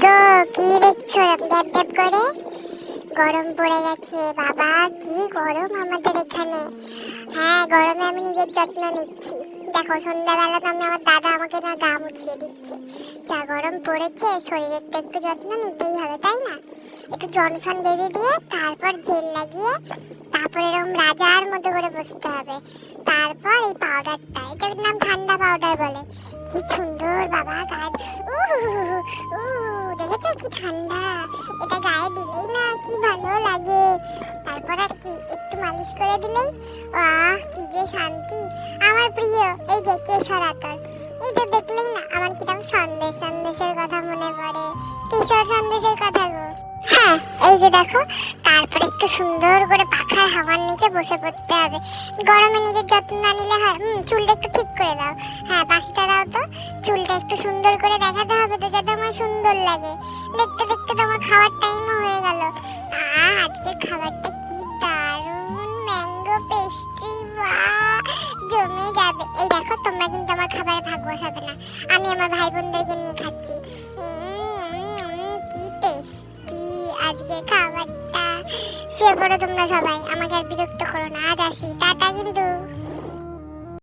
গো, কি দেখছো ড্যাব ড্যাব করে? গরম পড়ে গেছে বাবা, কি গরম আমাদের এখানে। হ্যাঁ, গরমে আমি নিজের যত্ন নিচ্ছি। দেখো, সন্ধ্যাবেলা তো আমার দাদা আমাকে না গা মুছিয়ে দিচ্ছে। যা গরম পড়েছে, শরীরের তো একটু যত্ন নিতেই হবে, তাই না? একটু জনসন বেবি দিয়ে, তারপর জেল লাগিয়ে, তারপর এরকম রাজার মতো করে বসতে হবে। তারপর এই পাউডারটা, এটার নাম ঠান্ডা পাউডার বলে। কি সুন্দর বাবা গায়ে, দেখেছো কি ঠান্ডা? এটা গায়ে দিলেই না কি ভালো লাগে। তারপর আর কি একটু মালিশ করে দিলেই কি যে শান্তি। আমার প্রিয় এই যে কেশর আতর, এটা দেখলেই না আমার কিরকম সন্দেশের কথা মনে পড়ে। কেশর সন্দেশের কথা গো। হ্যাঁ, এই যে দেখো, তারপর একটু সুন্দর করে পাখার হাওয়ার নিচে বসে পড়তে হবে। গরমে নিজের যত্ন না নিলে হয়? চুলটা একটু ঠিক করে দাও। হ্যাঁ, পাশটা দাও তো। চুলটা একটু সুন্দর করে দেখাতে হবে তো, যাতে আমার সুন্দর লাগে। দেখতে দেখতে তো আমার খাওয়ার টাইমও হয়ে গেল। আজকে খাবারটা কি দারুণ, ম্যাঙ্গো পেস্ট্রি, জমে যাবে। এই দেখো, তোমরা কিন্তু আমার খাবারে ভাগ বসাবে না, আমি আমার ভাই বোনদেরকে নিয়ে খাচ্ছি। কি টেস্টি আজকে খাবারটা। শুয়ে পড়ো তোমরা সবাই, আমাকে আর বিরক্ত করো না। আজ আসি, টাটা কিন্তু।